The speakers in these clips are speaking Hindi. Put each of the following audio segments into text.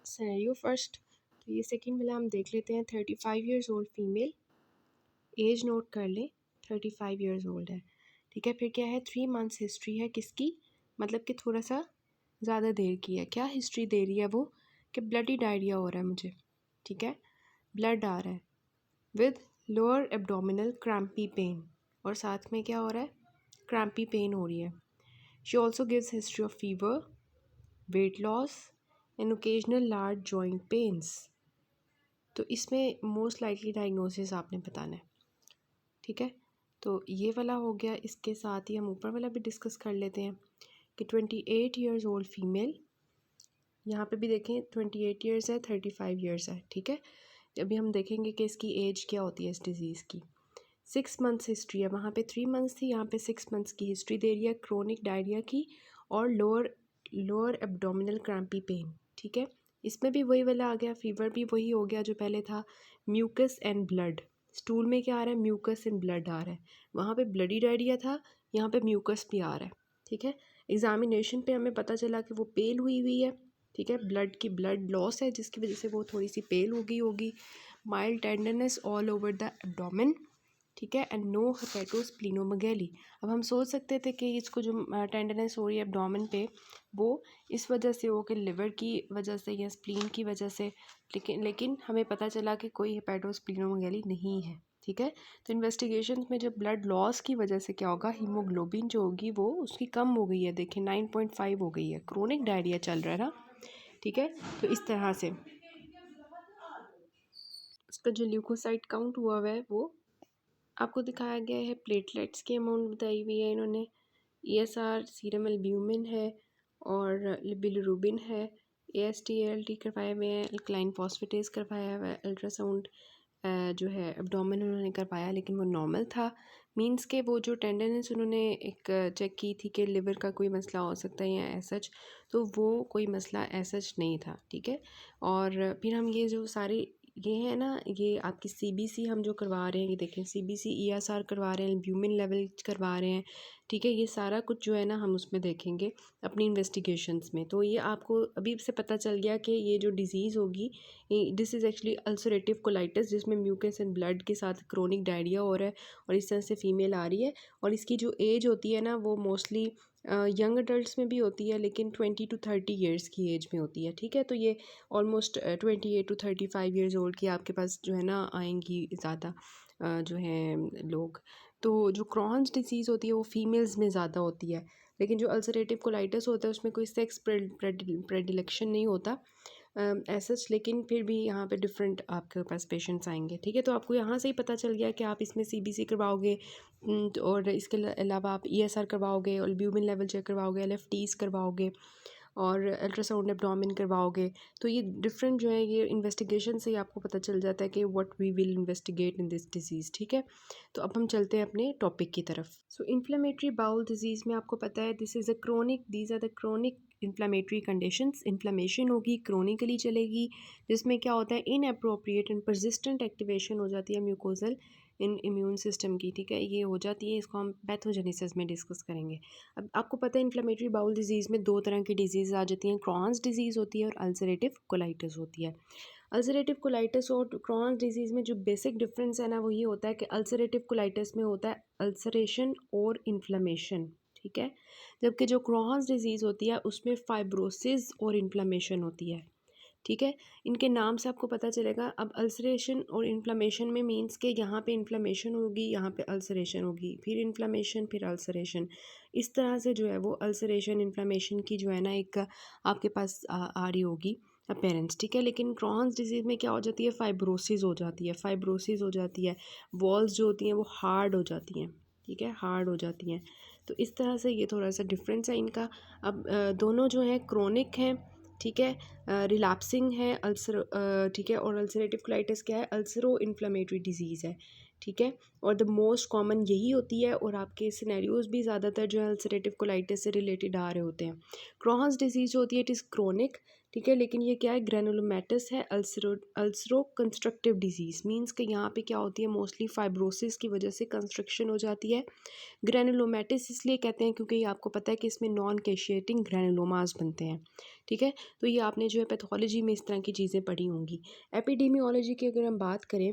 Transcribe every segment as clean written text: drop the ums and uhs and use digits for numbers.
Scenario first. तो ये सेकंड वाला हम देख लेते हैं। 35 years old female, age note कर लें, 35 ईयर्स ओल्ड है। ठीक है, फिर क्या है, 3 मंथ्स हिस्ट्री है किसकी, मतलब कि थोड़ा सा ज़्यादा देर की है। क्या हिस्ट्री दे रही है वो, कि ब्लडी डायरिया हो रहा है मुझे। ठीक है, ब्लड आ रहा है with lower abdominal crampy pain, और साथ में क्या हो रहा है, क्रैम्पी पेन हो रही है। She also gives history of fever, weight loss and occasional large joint pains. तो इसमें मोस्ट लाइकली डायग्नोसिस आपने बताना है। ठीक है, तो ये वाला हो गया। इसके साथ ही हम ऊपर वाला भी डिस्कस कर लेते हैं कि 28 ईयर्स ओल्ड फीमेल, यहाँ पे भी देखें 28 ईयर्स है, 35 ईयर्स है। ठीक है, अभी हम देखेंगे कि इसकी एज क्या होती है इस डिज़ीज़ की। 6 मंथ्स हिस्ट्री है, वहाँ पे 3 मंथ्स थी, यहाँ पे 6 मंथ्स की हिस्ट्री दे रही है क्रोनिक डायरिया की और लोअर एब्डोमिनल क्रैम्पी पेन। ठीक है, इसमें भी वही वाला आ गया, फीवर भी वही हो गया जो पहले था। म्यूकस एंड ब्लड, स्टूल में क्या आ रहा है, म्यूकस एंड ब्लड आ रहा है। वहाँ पे ब्लडी डायरिया था, यहाँ पे म्यूकस भी आ रहा है। ठीक है, एग्जामिनेशन पे हमें पता चला कि वो पेल हुई है। ठीक है, ब्लड लॉस है जिसकी वजह से वो थोड़ी सी पेल हो गई होगी। Mild tenderness all over the abdomen. ठीक है, एंड नो हेपेटोस्प्लीनोमेगैली। अब हम सोच सकते थे कि इसको जो टेंडरनेस हो रही है एब्डोमेन पे, वो इस वजह से हो कि लिवर की वजह से या स्प्लीन की वजह से, लेकिन हमें पता चला कि कोई हेपेटोस्प्लीनोमेगैली नहीं है। ठीक है, तो इन्वेस्टिगेशन में जब ब्लड लॉस की वजह से क्या होगा, हीमोग्लोबिन जो होगी वो उसकी कम हो गई है। देखिए 9.5 हो गई है, क्रोनिक डायरिया चल रहा है ना। ठीक है, तो इस तरह से उसका जो ल्यूकोसाइट काउंट हुआ है वो आपको दिखाया गया है। प्लेटलेट्स की अमाउंट बताई हुई है इन्होंने। ESR, सीरम एल्ब्यूमिन है और बिलिरुबिन है। AST-ALT करवाए हुए हैं, अल्कलाइन फॉस्फेटेज करवाया हुआ है। अल्ट्रासाउंड जो है एब्डोमेन उन्होंने करवाया लेकिन वो नॉर्मल था। मींस के वो जो टेंडरनेस उन्होंने एक चेक की थी कि लिवर का कोई मसला हो सकता है या एसच, तो वो कोई मसला एसच नहीं था। ठीक है, और फिर हम ये जो सारे ये है ना, ये आपकी CBC हम जो करवा रहे हैं, ये देखें CBC ESR करवा रहे हैं, एल्ब्यूमिन लेवल करवा रहे हैं। ठीक है, ये सारा कुछ जो है ना हम उसमें देखेंगे अपनी इन्वेस्टिगेशंस में। तो ये आपको अभी से पता चल गया कि ये जो डिज़ीज़ होगी, this is actually ulcerative colitis, जिसमें म्यूकस एंड ब्लड के साथ क्रोनिक डायरिया हो रहा है और इस तरह से फीमेल आ रही है। और इसकी जो एज होती है ना वो मोस्टली यंग अडल्ट्स में भी होती है, लेकिन 20 to 30 ईयर्स की एज में होती है। ठीक है, तो ये ऑलमोस्ट 28 to 35 ईयर्स ओल्ड की आपके पास जो है ना आएंगी ज़्यादा जो है लोग। तो जो क्रॉन्स डिसीज़ होती है वो फीमेल्स में ज़्यादा होती है, लेकिन जो अल्सरेटिव कोलाइटिस होता है उसमें कोई सेक्स प्रेडिलेक्शन नहीं होता एसच, लेकिन फिर भी यहाँ पे डिफरेंट आपके पास पेशेंट्स आएंगे। ठीक है, तो आपको यहाँ से ही पता चल गया कि आप इसमें CBC करवाओगे और इसके अलावा आप ESR करवाओगे, एल्ब्यूमिन लेवल चेक करवाओगे, LFTs करवाओगे और अल्ट्रासाउंड एब्डोमेन करवाओगे। तो ये डिफरेंट जो है ये इन्वेस्टिगेशन से ही आपको पता चल जाता है कि what we will investigate in this disease. ठीक है, तो अब हम चलते हैं अपने टॉपिक की तरफ। सो इन्फ्लेमेटरी बाउल डिजीज़ में आपको पता है this is a chronic, these are the chronic inflammatory conditions. Inflammation होगी, क्रोनिकली चलेगी, जिसमें क्या होता है, इनअप्रोप्रिएट एंड परसिस्टेंट एक्टिवेशन हो जाती है म्यूकोजल इन इम्यून सिस्टम की। ठीक है, ये हो जाती है, इसको हम पैथोजेनेसिस में डिस्कस करेंगे। अब आपको पता है इन्फ्लेमेटरी बाउल डिजीज़ में 2 तरह की डिजीज़ आ जाती हैं, क्रॉन्स डिजीज़ होती है और अल्सरेटिव कोलाइटिस होती है। अल्सरेटिव कोलाइटिस और क्रॉन्स डिजीज़ में जो बेसिक डिफरेंस है ना वो ये होता है कि अल्सरेटिव कोलाइटिस में होता है अल्सरेशन और इन्फ्लेमेशन। ठीक है, जबकि जो क्रॉन्स डिजीज़ होती है उसमें फाइब्रोसिस और इन्फ्लेमेशन होती है। ठीक है, इनके नाम से आपको पता चलेगा। अब अल्सरेशन और इन्फ्लेमेशन में मींस के यहाँ पे इन्फ्लेमेशन होगी, यहाँ पे अल्सरेशन होगी, फिर इन्फ्लेमेशन, फिर अल्सरेशन। इस तरह से जो है वो अल्सरेशन इन्फ्लेमेशन की जो है ना एक आपके पास आ रही होगी अपेरेंस। ठीक है, लेकिन क्रॉन्स डिजीज़ में क्या हो जाती है, फाइब्रोसिस हो जाती है, फाइब्रोसिस हो जाती है, वॉल्स जो होती हैं वो हार्ड हो जाती हैं। ठीक है, हार्ड हो जाती हैं। तो इस तरह से ये थोड़ा सा डिफरेंस है इनका। अब दोनों जो है क्रोनिक हैं। ठीक है, रिलैप्सिंग है अल्सर, ठीक है, और अल्सरेटिव कोलाइटिस क्या है, अल्सरो इन्फ्लेमेटरी डिजीज़ है। ठीक है, और द मोस्ट कॉमन यही होती है और आपके सिनेरियोज़ भी ज़्यादातर जो है अल्सरेटिव कोलाइटिस से रिलेटेड आ रहे होते हैं। क्रॉन्स डिजीज़ जो होती है इट इज़ क्रोनिक, ठीक है। लेकिन ये क्या है, ग्रेनुलोमेटस है अल्सरो कंस्ट्रक्टिव डिजीज़, मींस कि यहाँ पे क्या होती है, मोस्टली फाइब्रोसिस की वजह से कंस्ट्रक्शन हो जाती है। ग्रेनुलोमेटिस इसलिए कहते हैं क्योंकि ये आपको पता है कि इसमें नॉन कैशिएटिंग ग्रेनुलोमास बनते हैं। ठीक है, तो ये आपने जो है पैथोलॉजी में इस तरह की चीज़ें पढ़ी होंगी। एपिडेमियोलॉजी की अगर हम बात करें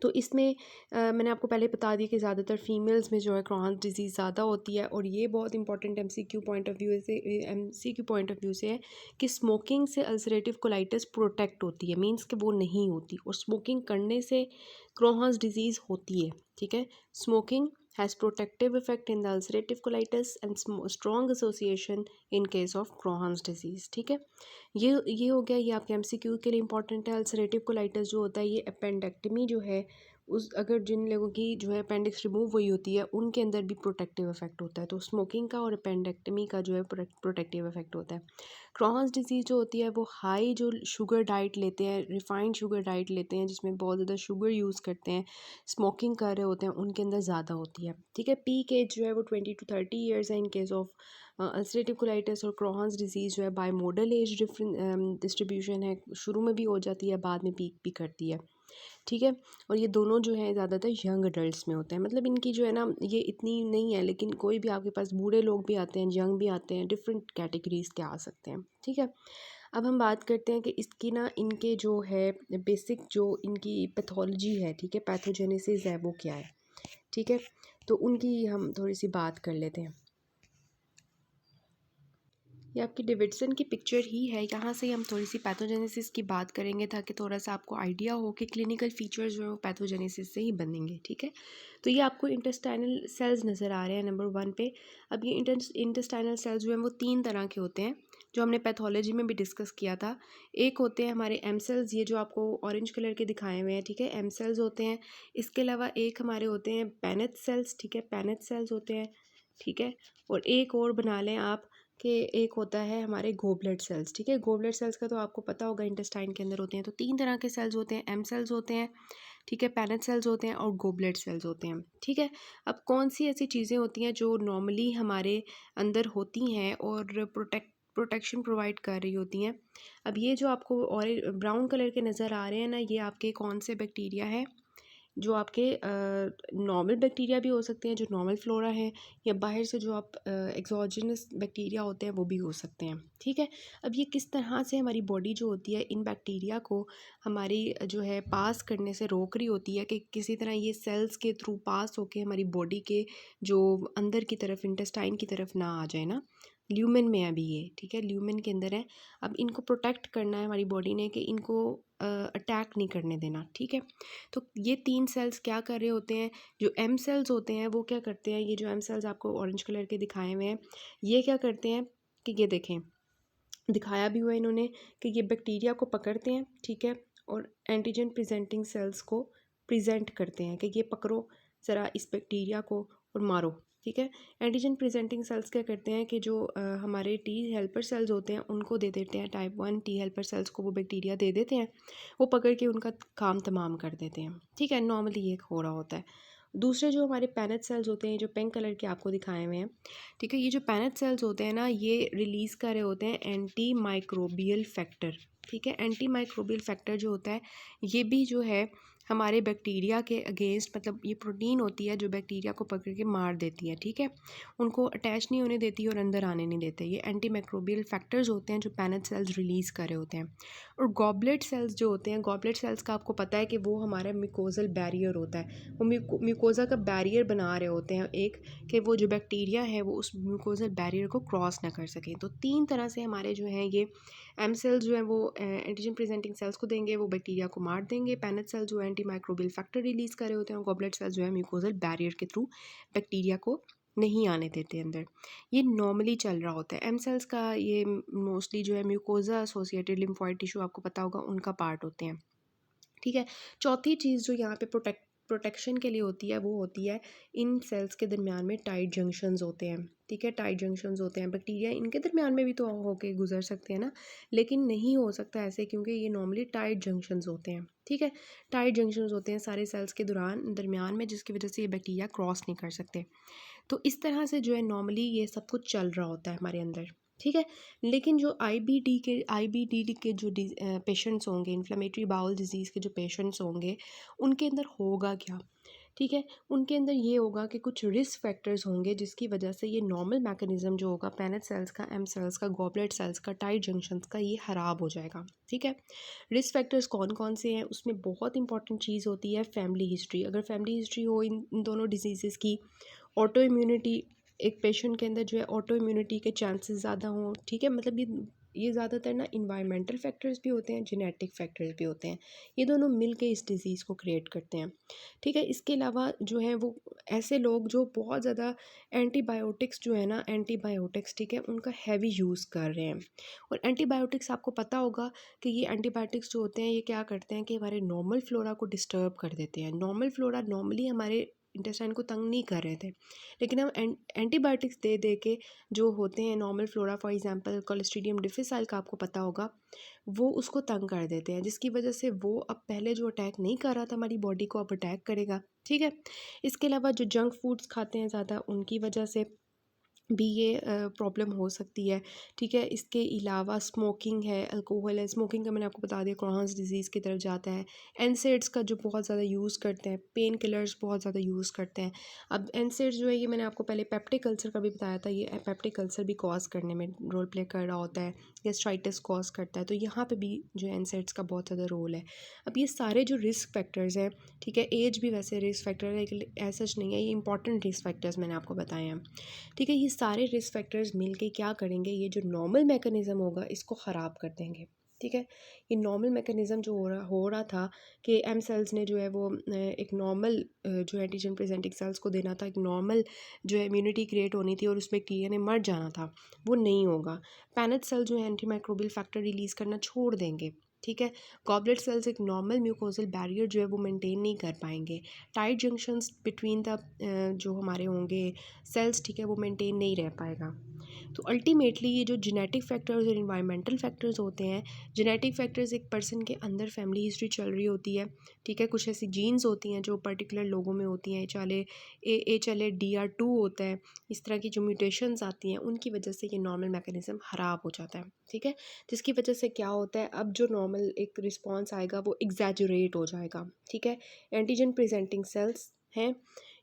तो इसमें मैंने आपको पहले बता दिया कि ज़्यादातर फीमेल्स में जो है क्रॉन्स डिजीज़ ज़्यादा होती है, और ये बहुत important MCQ point of view से एमसीक्यू पॉइंट ऑफ व्यू से है कि स्मोकिंग से अल्सरेटिव कोलाइटिस प्रोटेक्ट होती है, मींस कि वो नहीं होती, और स्मोकिंग करने से क्रॉन्स डिजीज़ होती है। ठीक है, smoking has protective effect in the ulcerative colitis and strong association in case of Crohn's disease. ठीक है, ये हो गया, ये आपके एमसीक्यू के लिए इंपॉर्टेंट है। अल्सरेटिव कोलाइटिस जो होता है ये अपेंडेक्टमी जो है, उस अगर जिन लोगों की जो है अपेंडिक्स रिमूव हुई होती है उनके अंदर भी प्रोटेक्टिव इफेक्ट होता है। तो स्मोकिंग का और अपेंडेक्टमी का जो है प्रोटेक्टिव इफेक्ट होता है। क्रॉन्स डिजीज़ जो होती है वो हाई जो शुगर डाइट लेते हैं, रिफाइंड शुगर डाइट लेते हैं जिसमें बहुत ज़्यादा शुगर यूज़ करते हैं, स्मोकिंग कर रहे होते हैं, उनके अंदर ज़्यादा होती है। ठीक है, पीक एज जो है वो 20 to 30 ईयर्स है इन केस ऑफ अल्सरेटिव कोलाइटिस, और क्रॉन्स डिजीज़ जो है बायमोडल एज डिफरेंट डिस्ट्रीब्यूशन है, शुरू में भी हो जाती है, बाद में पीक भी करती है। ठीक है, और ये दोनों जो है ज़्यादातर यंग अडल्ट्स में होते हैं, मतलब इनकी जो है ना ये इतनी नहीं है, लेकिन कोई भी आपके पास बूढ़े लोग भी आते हैं, यंग भी आते हैं, डिफरेंट कैटेगरीज के आ सकते हैं। ठीक है, अब हम बात करते हैं कि इसकी ना इनके जो है बेसिक जो इनकी पैथोलॉजी है, ठीक है, पैथोजेनेसिस है वो क्या है। ठीक है, तो उनकी हम थोड़ी सी बात कर लेते हैं। ये आपकी डेविडसन की पिक्चर ही है, यहाँ से हम थोड़ी सी पैथोजेनेसिस की बात करेंगे ताकि थोड़ा सा आपको आइडिया हो कि क्लिनिकल फीचर्स जो है वो पैथोजेनेसिस से ही बनेंगे। ठीक है, तो ये आपको इंटेस्टाइनल सेल्स नज़र आ रहे हैं नंबर 1 पे। अब ये इंटेस्टाइनल सेल्स जो हैं वो 3 तरह के होते हैं, जो हमने पैथोलॉजी में भी डिस्कस किया था। एक होते हैं हमारे एम सेल्स, ये जो आपको ऑरेंज कलर के दिखाए हुए हैं, ठीक है, एम सेल्स होते हैं। इसके अलावा एक हमारे होते हैं पैनेथ सेल्स, ठीक है, पैनेथ सेल्स होते हैं। ठीक है, और एक और बना लें आप कि एक होता है हमारे गोबलेट सेल्स। ठीक है, गोबलेट सेल्स का तो आपको पता होगा इंटेस्टाइन के अंदर होते हैं। तो 3 तरह के सेल्स होते हैं, एम सेल्स होते हैं, ठीक है, पैनेट सेल्स होते हैं, और गोबलेट सेल्स होते हैं। ठीक है, अब कौन सी ऐसी चीज़ें होती हैं जो नॉर्मली हमारे अंदर होती हैं और प्रोटेक्शन प्रोवाइड कर रही होती हैं। अब ये जो आपको और ब्राउन कलर के नज़र आ रहे हैं ना, ये आपके कौन से बैक्टीरिया हैं, जो आपके नॉर्मल बैक्टीरिया भी हो सकते हैं, जो नॉर्मल फ्लोरा है, या बाहर से जो आप एक्सोजेनस बैक्टीरिया होते हैं वो भी हो सकते हैं। ठीक है, अब ये किस तरह से हमारी बॉडी जो होती है इन बैक्टीरिया को हमारी जो है पास करने से रोक रही होती है, कि किसी तरह ये सेल्स के थ्रू पास होके हमारी बॉडी के जो अंदर की तरफ इंटेस्टाइन की तरफ ना आ जाए ना। ल्यूमेन में अभी ये, ठीक है, ल्यूमेन के अंदर है। अब इनको प्रोटेक्ट करना है हमारी बॉडी ने, कि इनको अटैक नहीं करने देना। ठीक है, तो ये 3 सेल्स क्या कर रहे होते हैं, जो एम सेल्स होते हैं वो क्या करते हैं, ये जो एम सेल्स आपको ऑरेंज कलर के दिखाए हुए हैं, ये क्या करते हैं कि ये देखें, दिखाया भी हुआ है इन्होंने कि ये बैक्टीरिया को पकड़ते हैं, ठीक है, और एंटीजन प्रेजेंटिंग सेल्स को प्रेजेंट करते हैं कि ये पकड़ो ज़रा इस बैक्टीरिया को और मारो। ठीक है, एंटीजन प्रेजेंटिंग सेल्स क्या करते हैं कि जो हमारे टी हेल्पर सेल्स होते हैं उनको दे देते हैं, टाइप 1 टी हेल्पर सेल्स को वो बैक्टीरिया दे देते हैं, वो पकड़ के उनका काम तमाम कर देते हैं। ठीक है, नॉर्मली ये हो रहा होता है। दूसरे जो हमारे पैनेट सेल्स होते हैं, जो पिंक कलर के आपको दिखाए हुए हैं, ठीक है, ये जो पैनेट सेल्स होते हैं ना, ये रिलीज़ कर रहे होते हैं एंटी माइक्रोबियल फैक्टर। ठीक है, एंटी माइक्रोबियल फैक्टर जो होता है ये भी जो है हमारे बैक्टीरिया के अगेंस्ट, मतलब ये प्रोटीन होती है जो बैक्टीरिया को पकड़ के मार देती है। ठीक है, उनको अटैच नहीं होने देती और अंदर आने नहीं देते। ये एंटी माइक्रोबियल फैक्टर्स होते हैं जो पैनेट सेल्स रिलीज़ कर रहे होते हैं। और गॉबलेट सेल्स जो होते हैं, गॉबलेट सेल्स का आपको पता है कि वो हमारा म्यूकोजल बैरियर होता है, वो म्यूकोज़ा का बैरियर बना रहे होते हैं एक, कि वो जो बैक्टीरिया है वो उस म्यूकोजल बैरियर को क्रॉस ना कर सकें। तो 3 तरह से हमारे जो हैं ये एम सेल्स जो हैं वो एंटीजन प्रेजेंटिंग सेल्स को देंगे, वो बैक्टीरिया को मार देंगे। पैनेट सेल्स जो है एंटी माइक्रोबियल फैक्टर रिलीज़ कर रहे होते हैं, और गॉबलेट सेल्स जो है म्यूकोजल बैरियर के थ्रू बैक्टीरिया को नहीं आने देते अंदर। ये नॉर्मली चल रहा होता है। एम सेल्स का ये मोस्टली जो है म्यूकोजा एसोसिएटेड लिम्फोइड टिश्यू आपको पता होगा उनका पार्ट होते हैं। ठीक है, चौथी चीज़ जो यहाँ पे प्रोटेक्शन के लिए होती है वो होती है इन सेल्स के दरमियान में टाइट जंक्शंस होते हैं। ठीक है, टाइट जंक्शंस होते हैं, बैक्टीरिया इनके दरमियान में भी तो होके गुजर सकते हैं ना, लेकिन नहीं हो सकता ऐसे, क्योंकि ये नॉर्मली टाइट जंक्शंस होते हैं। ठीक है, टाइट जंक्शंस होते हैं सारे सेल्स के दरमियान में, जिसकी वजह से ये बैक्टीरिया क्रॉस नहीं कर सकते। तो इस तरह से जो है नॉर्मली ये सब कुछ चल रहा होता है हमारे अंदर। ठीक है। लेकिन जो आईबीडी के जो पेशेंट्स होंगे, इन्फ्लेमेटरी बाउल डिजीज़ के जो पेशेंट्स होंगे, उनके अंदर होगा क्या? ठीक है, उनके अंदर ये होगा कि कुछ रिस्क फैक्टर्स होंगे जिसकी वजह से ये नॉर्मल मैकेनिज्म जो होगा पैनेट सेल्स का, एम सेल्स का, गॉबलेट सेल्स का, टाइट जंक्शंस का, ये ख़राब हो जाएगा। ठीक है। रिस्क फैक्टर्स कौन कौन से हैं, उसमें बहुत इंपॉर्टेंट चीज़ होती है फैमिली हिस्ट्री। अगर फैमिली हिस्ट्री हो इन दोनों डिजीज़ की, ऑटो इम्यूनिटी, एक पेशेंट के अंदर जो है ऑटो इम्यूनिटी के चांसेस ज़्यादा हों। ठीक है, मतलब ये ज़्यादातर ना इन्वायरमेंटल फैक्टर्स भी होते हैं, जेनेटिक फैक्टर्स भी होते हैं, ये दोनों मिल के इस डिज़ीज़ को क्रिएट करते हैं। ठीक है, इसके अलावा जो है वो ऐसे लोग जो बहुत ज़्यादा एंटीबायोटिक्स जो है ना, एंटीबायोटिक्स, ठीक है, उनका हैवी यूज़ कर रहे हैं। और एंटीबायोटिक्स आपको पता होगा कि ये एंटीबायोटिक्स जो होते हैं ये क्या करते हैं कि हमारे नॉर्मल फ्लोरा को डिस्टर्ब कर देते हैं। नॉर्मल फ्लोरा नॉर्मली हमारे इंटेस्टाइन को तंग नहीं कर रहे थे, लेकिन हम एंटीबायोटिक्स दे दे के जो होते हैं normal flora, for example clostridium difficile का आपको पता होगा, वो उसको तंग कर देते हैं, जिसकी वजह से वो अब पहले जो अटैक नहीं कर रहा था हमारी बॉडी को, अब अटैक करेगा। ठीक है। इसके अलावा जो जंक फूड्स खाते हैं ज़्यादा, उनकी वजह से भी ये प्रॉब्लम हो सकती है। ठीक है, इसके अलावा स्मोकिंग है, अल्कोहल है। स्मोकिंग का मैंने आपको बता दिया क्रॉन्स डिजीज़ की तरफ जाता है। एनसेड्स का जो बहुत ज़्यादा यूज़ करते हैं, पेन किलर्स बहुत ज़्यादा यूज़ करते हैं। अब एनसेड्स जो है ये मैंने आपको पहले पेप्टिक अल्सर का भी बताया था, ये पेप्टिक अल्सर भी कॉज करने में रोल प्ले कर रहा होता है, गैस्ट्राइटिस कॉज करता है, तो यहाँ पे भी जो एनसेड्स का बहुत ज़्यादा रोल है। अब ये सारे जो रिस्क फैक्टर्स हैं, ठीक है, एज भी वैसे रिस्क फैक्टर है लेकिन ऐसा नहीं है, ये इंपॉर्टेंट रिस्क फैक्टर्स मैंने आपको बताए हैं। ठीक है, ये सारे रिस्क फैक्टर्स मिल के क्या करेंगे, ये जो नॉर्मल मैकेनिज़्म होगा इसको ख़राब कर देंगे। ठीक है, ये नॉर्मल मैकेनिज़्म जो हो रहा था कि एम सेल्स ने जो है वो एक नॉर्मल जो एंटीजन प्रेजेंटिंग सेल्स को देना था, एक नॉर्मल जो है इम्यूनिटी क्रिएट होनी थी और उसमें बैक्टीरिया ने मर जाना था, वो नहीं होगा। पैनेट सेल जो है एंटी माइक्रोबियल फैक्टर रिलीज़ करना छोड़ देंगे। ठीक है, गॉबलेट सेल्स एक नॉर्मल म्यूकोजल बैरियर जो है वो मेंटेन नहीं कर पाएंगे। टाइट जंक्शंस बिटवीन द जो हमारे होंगे सेल्स, ठीक है, वो मेंटेन नहीं रह पाएगा। तो अल्टीमेटली ये जो जेनेटिक फैक्टर्स और इन्वायरमेंटल फैक्टर्स होते हैं, जेनेटिक फैक्टर्स एक पर्सन के अंदर फैमिली हिस्ट्री चल रही होती है। ठीक है, कुछ ऐसी जीन्स होती हैं जो पर्टिकुलर लोगों में होती हैं, चाहे HR2 होता है, इस तरह की जो म्यूटेशंस आती हैं उनकी वजह से ये नॉर्मल मैकेनिज्म ख़राब हो जाता है। ठीक है, जिसकी वजह से क्या होता है, अब जो नॉर्मल एक रिस्पॉन्स आएगा वो एग्जैजुरेट हो जाएगा। ठीक है, एंटीजन प्रेजेंटिंग सेल्स हैं,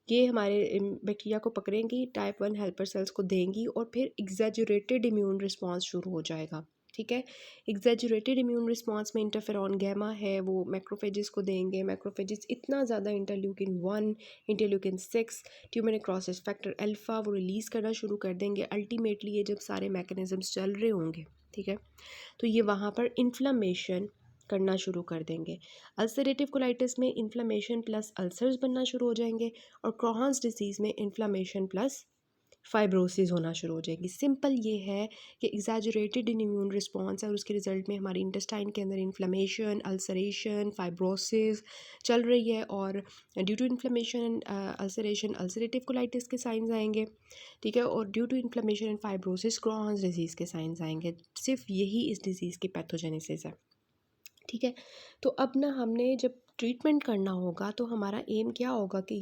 ये हमारे बैक्टीरिया को पकड़ेंगी, टाइप 1 हेल्पर सेल्स को देंगी और फिर एग्जैजुरेटेड इम्यून रिस्पॉन्स शुरू हो जाएगा। ठीक है, एग्जैजुरेटेड इम्यून रिस्पॉन्स में इंटरफेरॉन गैमा है, वो मैक्रोफेजिस को देंगे। मैक्रोफेजिस इतना ज़्यादा interleukin 1, interleukin 6, tumour necrosis factor alpha वो रिलीज़ करना शुरू कर देंगे। अल्टीमेटली ये जब सारे मैकेनिज़म्स चल रहे होंगे, ठीक है, तो ये वहाँ पर इन्फ्लामेशन करना शुरू कर देंगे। अल्सरेटिव कोलाइटिस में इन्फ्लामेशन प्लस अल्सर्स बनना शुरू हो जाएंगे और क्रॉन्स डिजीज़ में इन्फ्लामेशन प्लस फाइब्रोसिस होना शुरू हो जाएगी। सिंपल ये है कि एग्जैजुरेटेड इन इम्यून रिस्पॉन्स है और उसके रिजल्ट में हमारी इंटेस्टाइन के अंदर इन्फ्लेमेशन, अल्सरेशन, फाइब्रोसिस चल रही है और due to inflammation and ulceration ulcerative colitis के साइंस आएंगे। ठीक है, और due to inflammation and fibrosis Crohn's disease के साइंस आएंगे। सिर्फ यही इस डिज़ीज़ की पैथोजेनेसिस है। ठीक है, तो अब ना हमने जब ट्रीटमेंट करना होगा तो हमारा एम क्या होगा कि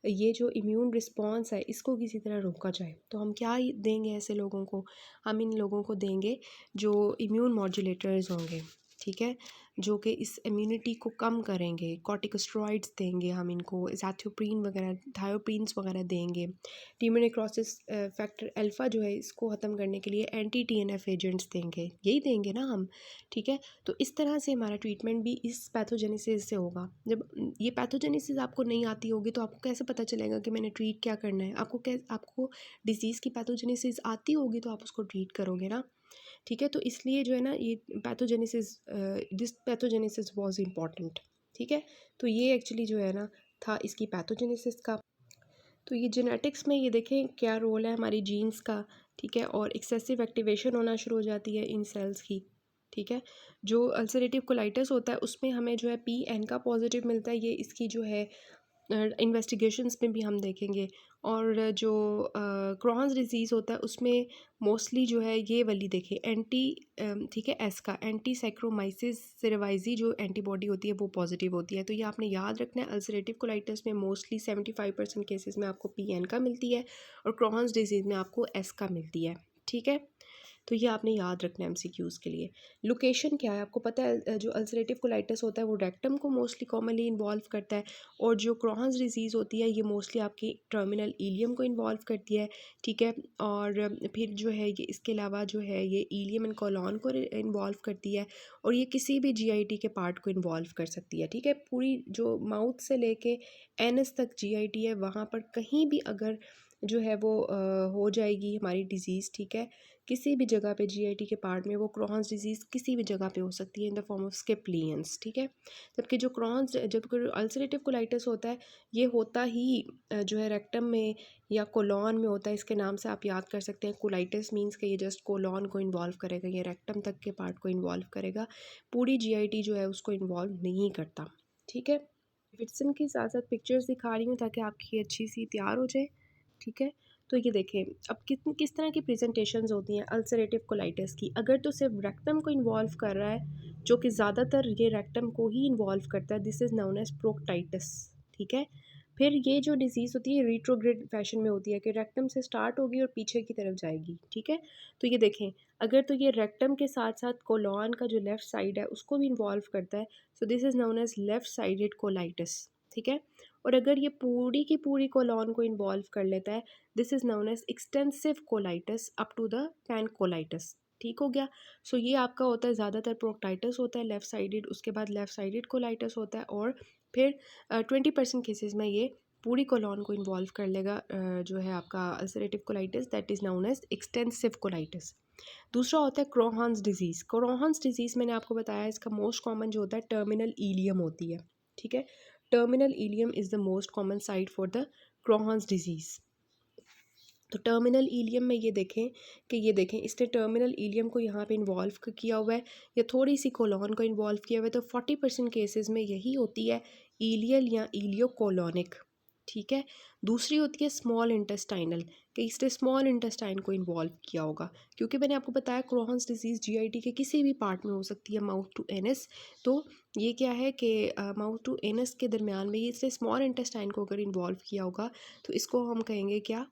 ये जो इम्यून रिस्पॉन्स है इसको किसी तरह रोका जाए। तो हम क्या देंगे ऐसे लोगों को, हम इन लोगों को देंगे जो इम्यून मॉड्यूलेटर्स होंगे। ठीक है, जो कि इस इम्यूनिटी को कम करेंगे, कॉर्टिकोस्टेरॉइड्स देंगे हम इनको, एज़ाथ्योप्रीन वगैरह, थायोप्रीन्स वगैरह देंगे। ट्यूमर नेक्रोसिस फैक्टर अल्फ़ा जो है इसको ख़त्म करने के लिए एंटी TNF एजेंट्स देंगे, यही देंगे ना हम। ठीक है, तो इस तरह से हमारा ट्रीटमेंट भी इस पैथोजेनेसिस से होगा। जब ये पैथोजेनेसिस आपको नहीं आती होगी तो आपको कैसे पता चलेगा कि मैंने ट्रीट क्या करना है। आपको डिजीज़ की पैथोजेनेसिस आती होगी तो आप उसको ट्रीट करोगे ना। ठीक है, तो इसलिए जो है ना ये pathogenesis, this pathogenesis was important. ठीक है, तो ये एक्चुअली जो है ना था इसकी पैथोजेनेसिस का। तो ये जेनेटिक्स में ये देखें क्या रोल है हमारी जीन्स का। ठीक है, और एक्सेसिव एक्टिवेशन होना शुरू हो जाती है इन सेल्स की। ठीक है, जो अल्सरेटिव कोलाइटिस होता है उसमें हमें जो है PN का पॉजिटिव मिलता है, ये इसकी जो है इन्वेस्टिगेशंस में भी हम देखेंगे। और जो क्रॉन्स डिजीज़ होता है उसमें मोस्टली जो है ये वाली देखें एंटी, ठीक है, एस का एंटी सैक्रोमाइसिस सेरेवाइजी जो एंटीबॉडी होती है वो पॉजिटिव होती है। तो ये आपने याद रखना है, अल्सरेटिव कोलाइटिस में मोस्टली 75% केसेस में आपको PN का मिलती है और क्रॉन्स डिजीज़ में आपको एस का मिलती है। ठीक है, तो ये आपने याद रखना है एमसीक्यूज़ के लिए। लोकेशन क्या है आपको पता है, जो अल्सरेटिव कोलाइटिस होता है वो रेक्टम को मोस्टली कॉमनली इन्वॉल्व करता है, और जो क्रॉन्स डिजीज़ होती है ये मोस्टली आपकी टर्मिनल इलियम को इन्वॉल्व करती है, ठीक है। और फिर जो है ये इसके अलावा जो है ये इलियम एंड कोलॉन को इन्वॉल्व करती है, और ये किसी भी जीआईटी के पार्ट को इन्वॉल्व कर सकती है, ठीक है। पूरी जो माउथ से लेके एनस तक जीआईटी है वहाँ पर कहीं भी अगर जो है वो हो जाएगी हमारी डिज़ीज़, ठीक है, किसी भी जगह पे जीआईटी के पार्ट में, वो क्रॉन्स डिजीज़ किसी भी जगह पे हो सकती है in the form of skip lesions, ठीक है। जबकि जो क्रॉन्स जब अल्सरेटिव कोलाइटिस होता है ये होता ही जो है रेक्टम में या कोलॉन में होता है। इसके नाम से आप याद कर सकते हैं, कोलाइटिस मींस कि ये जस्ट कोलॉन को इन्वॉल्व करेगा, ये रेक्टम तक के पार्ट को इन्वॉल्व करेगा, पूरी जीआईटी जो है उसको इन्वॉल्व नहीं करता, ठीक है। विट्सन के साथ साथ पिक्चर्स दिखा रही हूँ ताकि आपकी अच्छी सी तैयार हो जाए, ठीक है। तो ये देखें अब किस तरह की प्रेजेंटेशंस होती हैं अल्सरेटिव कोलाइटिस की। अगर तो सिर्फ रेक्टम को इन्वॉल्व कर रहा है, जो कि ज़्यादातर ये रेक्टम को ही इन्वॉल्व करता है, दिस इज़ नोन एज प्रोक्टाइटिस, ठीक है। फिर ये जो डिजीज़ होती है रिट्रोग्रेड फैशन में होती है कि रेक्टम से स्टार्ट होगी और पीछे की तरफ जाएगी, ठीक है। तो ये देखें अगर तो ये रेक्टम के साथ साथ कोलॉन का जो लेफ़्ट साइड है उसको भी इन्वॉल्व करता है, so this is known as left sided colitis, ठीक है। और अगर ये पूरी की पूरी कोलॉन को इन्वॉल्व कर लेता है, this is known as extensive colitis up to the pancolitis, ठीक हो गया। सो ये आपका होता है ज़्यादातर प्रोक्टाइटिस होता है लेफ़्ट साइडेड, उसके बाद लेफ़्ट साइडेड कोलाइटिस होता है, और फिर 20% केसेस में ये पूरी कोलॉन को इन्वॉल्व कर लेगा, जो है आपका ulcerative colitis, that is known as extensive colitis. दूसरा होता है क्रोहान्स डिजीज़। क्रोहान्स डिजीज़ मैंने आपको बताया इसका मोस्ट कॉमन जो होता है टर्मिनल इलियम होती है, ठीक है। Terminal ileum is the most common site for the Crohn's disease. तो टर्मिनल इलियम में ये देखें कि ये देखें इसने टर्मिनल इलियम को यहाँ पे इन्वॉल्व किया हुआ है, या थोड़ी सी कोलॉन को इन्वॉल्व किया हुआ है। तो 40% केसेस में यही होती है इलियल या इलियोकोलॉनिक, ठीक है। दूसरी होती है स्मॉल इंटेस्टाइनल, कि इसने स्मॉल इंटेस्टाइन को इन्वॉल्व किया होगा, क्योंकि मैंने आपको बताया क्रोहन्स डिजीज़ जीआईटी के किसी भी पार्ट में हो सकती है माउथ टू एनस। तो ये क्या है कि माउथ टू एनस के दरमियान में ये इसने स्मॉल इंटेस्टाइन को अगर इन्वॉल्व किया होगा तो इसको हम कहेंगे क्या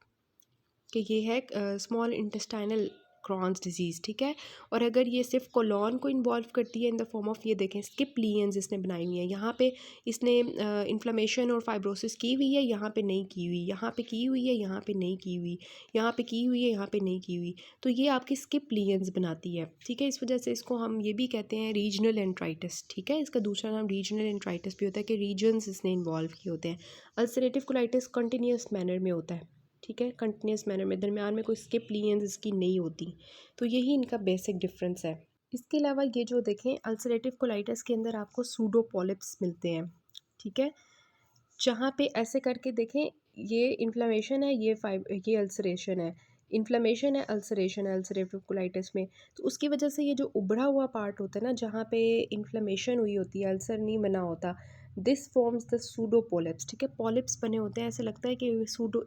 कि ये है स्मॉल इंटेस्टाइनल क्रॉन्स डिजीज़, ठीक है। और अगर ये सिर्फ कोलॉन को इन्वॉल्व करती है इन द फॉर्म ऑफ, ये देखें स्किप लीयंस इसने बनाई हुई है, यहाँ पे इसने इन्फ्लेमेशन और फाइब्रोसिस की हुई है, यहाँ पे नहीं की हुई, यहाँ पे की हुई है, यहाँ पे नहीं की हुई, यहाँ पे की हुई है, यहाँ पे नहीं की हुई। तो ये आपकी स्किप लीयंस बनाती है, ठीक है। इस वजह से इसको हम ये भी कहते हैं रीजनल एंट्राइटिस, ठीक है। इसका दूसरा नाम रीजनल एंट्राइटिस भी होता है कि रीजन्स इसने इन्वॉल्व किए होते हैं। अल्सरेटिव कोलाइटिस कंटिन्यूस मैनर में होता है, ठीक है, कंटिन्यूस मैनर में, दरमियान में कोई स्किप लीयंस इसकी नहीं होती। तो यही इनका बेसिक डिफरेंस है। इसके अलावा ये जो देखें अल्सरेटिव कोलाइटिस के अंदर आपको सूडो पॉलिप्स मिलते हैं, ठीक है। जहाँ पे ऐसे करके देखें ये इन्फ्लेमेशन है, ये अल्सरेशन है, इन्फ्लेमेशन है, अल्सरेशन है अल्सरेटिव कोलाइटिस में। तो उसकी वजह से ये जो उभरा हुआ पार्ट होता है ना, जहाँ पे इन्फ्लेमेशन हुई होती है, अल्सर नहीं बना होता, this forms the pseudo polyps, ठीक है। पॉलिप्स बने होते हैं, ऐसे लगता है कि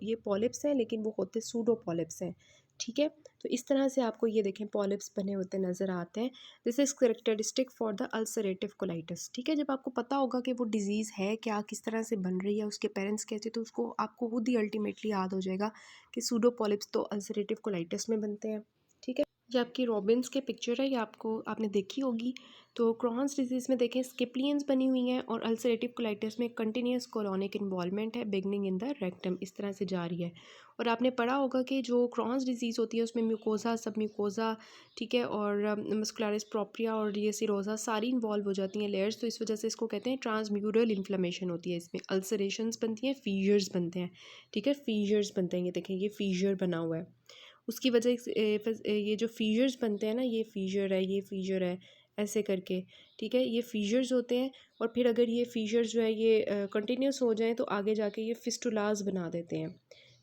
ये पॉलिप्स हैं लेकिन वो होते सूडो पॉलिप्स हैं, ठीक है। तो इस तरह से आपको ये देखें पॉलिप्स बने होते नज़र आते हैं। This is characteristic for the ulcerative colitis, ठीक है। जब आपको पता होगा कि वो डिज़ीज़ है क्या, किस तरह से बन रही है, उसके पेरेंट्स कैसे, तो उसको आपको खुद ही अल्टीमेटली याद हो जाएगा कि सूडो पॉलिप्स तो अल्सरेटिव कोलाइटिस में बनते हैं, ठीक है। ये आपकी रॉबिन्स के पिक्चर है, ये आपने देखी होगी। तो क्रॉन्स डिजीज़ में देखें स्किपलियंस बनी हुई हैं, और अल्सरेटिव कोलाइटिस में कंटिन्यूस कोलोनिक इन्वॉल्वमेंट है बिगनिंग इन द रेक्टम, इस तरह से जा रही है। और आपने पढ़ा होगा कि जो क्रॉन्स डिजीज़ होती है उसमें म्यूकोजा, सब म्यूकोजा, ठीक है, और मस्कुलरिस प्रोप्रिया और ये सिरोजा सारी इन्वॉल्व हो जाती हैं लेयर्स। तो इस वजह से इसको कहते हैं ट्रांसम्यूरल इन्फ्लेमेशन होती है, इसमें अल्सरेशंस बनती हैं, फीजर्स बनते हैं, ठीक है, फीजर्स बनते हैं। ये देखें ये फीजर बना हुआ है, उसकी वजह से ये जो फीजर्स बनते हैं ना, ये फीजर है, ये फीजर है, ऐसे करके, ठीक है, ये फीजर्स होते हैं। और फिर अगर ये फीजर्स जो है ये कंटिन्यूस हो जाएं तो आगे जाके ये फिस्टुलाज बना देते हैं।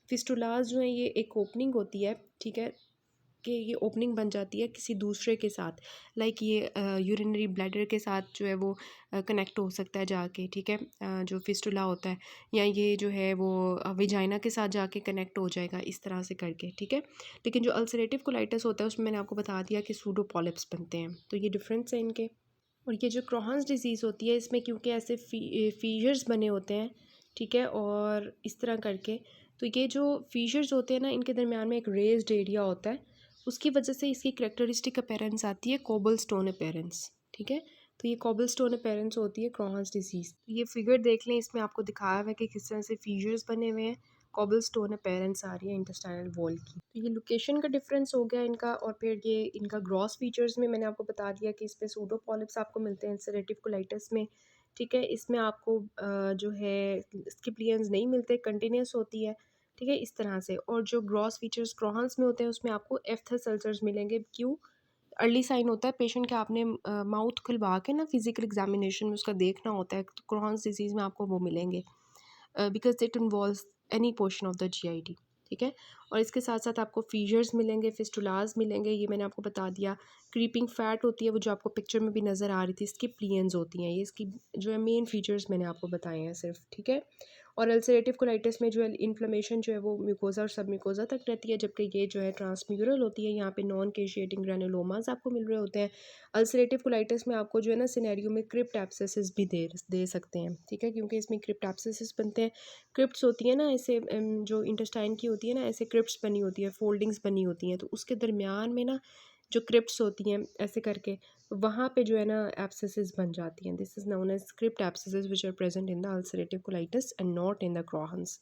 फिस्टुलाज जो है ये एक ओपनिंग होती है, ठीक है, कि ये ओपनिंग बन जाती है किसी दूसरे के साथ, लाइक ये यूरिनरी ब्लैडर के साथ जो है वो कनेक्ट हो सकता है जाके, ठीक है, जो फिस्टुला होता है, या ये जो है वो विजाइना के साथ जाके कनेक्ट हो जाएगा इस तरह से करके, ठीक है। लेकिन जो अल्सरेटिव कोलाइटिस होता है उसमें मैंने आपको बता दिया कि सूडो पॉलिप्स बनते हैं, तो ये डिफरेंस है इनके। और ये जो क्रॉहन्स डिजीज़ होती है इसमें क्योंकि ऐसे फीजर्स बने होते हैं, ठीक है, और इस तरह करके, तो ये जो फीजर्स होते हैं ना इनके दरमियान में एक रेज्ड एरिया होता है, उसकी वजह से इसकी करेक्टरिस्टिक अपेरेंस आती है कोबल स्टोन अपेरेंस। ठीक है, तो ये कोबल स्टोन अपेरेंस होती है क्रॉन्स डिजीज़। ये फिगर देख लें, इसमें आपको दिखाया हुआ है कि किस तरह से फीचर्स बने हुए हैं, कोबल स्टोन अपेरेंस आ रही है इंटेस्टाइनल वॉल की। तो ये लोकेशन का डिफरेंस हो गया इनका, और फिर ये इनका ग्रॉस फीचर्स में मैंने आपको बता दिया कि इसमें सूडो पॉलिप्स आपको मिलते हैं अल्सरेटिव कोलाइटिस में। ठीक है, इसमें आपको जो है स्किप नहीं मिलते, कंटिन्यूस होती है। ठीक है, इस तरह से। और जो ग्रॉस फीचर्स क्रॉन्स में होते हैं उसमें आपको एफ्थस अल्सर्स मिलेंगे। क्यों? अर्ली साइन होता है पेशेंट के, आपने माउथ खुलवा के ना फिजिकल एग्जामिनेशन में उसका देखना होता है, तो क्रॉन्स डिजीज़ में आपको वो मिलेंगे because it involves any portion of the GIT. ठीक है, और इसके साथ साथ आपको फीजर्स मिलेंगे, फिस्टुलाज मिलेंगे, ये मैंने आपको बता दिया। क्रीपिंग फैट होती है वो जो आपको पिक्चर में भी नज़र आ रही थी, स्किप प्लियंस होती हैं, ये इसकी जो है मेन फीचर्स मैंने आपको बताए हैं सिर्फ। ठीक है, और अल्सरेटिव कोलाइटिस में जो है इन्फ्लेमेशन जो है वो म्यूकोजा और सब म्यूकोजा तक रहती है, जबकि ये जो है ट्रांसम्यूरल होती है। यहाँ पे नॉन केशिएटिंग ग्रैनुलोमास आपको मिल रहे होते हैं। अल्सरेटिव कोलाइटिस में आपको जो है ना सिनेरियो में क्रिप्ट एब्सेसिस भी दे सकते हैं। ठीक है, क्योंकि इसमें क्रिप्ट एब्सेसिस बनते हैं। क्रिप्ट्स होती हैं ना ऐसे, जो इंटेस्टाइन की होती है ना ऐसे क्रिप्ट्स बनी होती है, फोल्डिंग्स बनी होती हैं, तो उसके दरमियान में ना जो क्रिप्ट्स होती हैं ऐसे करके, वहाँ पे जो है ना एब्सेसिस बन जाती हैं। This is known as crypt abscesses which are present in the ulcerative colitis and not in the Crohn's.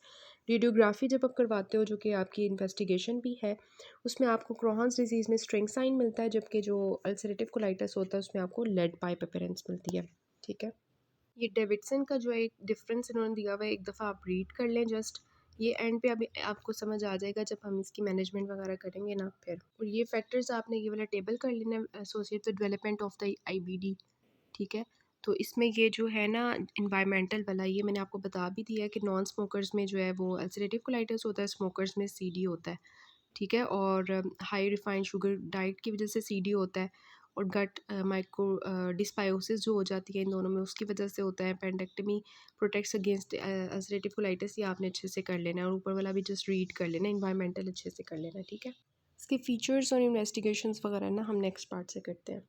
Radiography जब आप करवाते हो, जो कि आपकी इन्वेस्टिगेशन भी है, उसमें आपको क्रॉहन्स डिजीज़ में स्ट्रिंग साइन मिलता है, जबकि जो अल्सरेटिव कोलाइटिस होता है उसमें आपको लेड पाइप अपीयरेंस मिलती है। ठीक है, ये डेविडसन का जो है एक डिफरेंस इन्होंने दिया हुआ है, एक दफ़ा आप रीड कर लें जस्ट। ये एंड पे अभी आपको समझ आ जाएगा जब हम इसकी मैनेजमेंट वगैरह करेंगे ना फिर। और ये फैक्टर्स आपने ये वाला टेबल कर लेना associate with development of the IBD. ठीक है, तो इसमें ये जो है ना इन्वायरमेंटल वाला, ये मैंने आपको बता भी दिया कि नॉन स्मोकर्स में जो है वो अल्सरेटिव कोलाइटिस होता है, स्मोकर्स में सीडी होता है। ठीक है, और हाई रिफाइंड शुगर डाइट की वजह से सीडी होता है, और गट माइक्रो डिस्बायोसिस जो हो जाती है इन दोनों में, उसकी वजह से होता है। पेंडेक्टमी प्रोटेक्ट्स अगेंस्ट अल्सरेटिव कोलाइटिस, ये आपने अच्छे से कर लेना है, और ऊपर वाला भी जस्ट रीड कर लेना, इन्वायरमेंटल अच्छे से कर लेना। ठीक है, इसके फीचर्स और इन्वेस्टिगेशंस वगैरह ना हम नेक्स्ट पार्ट से करते हैं।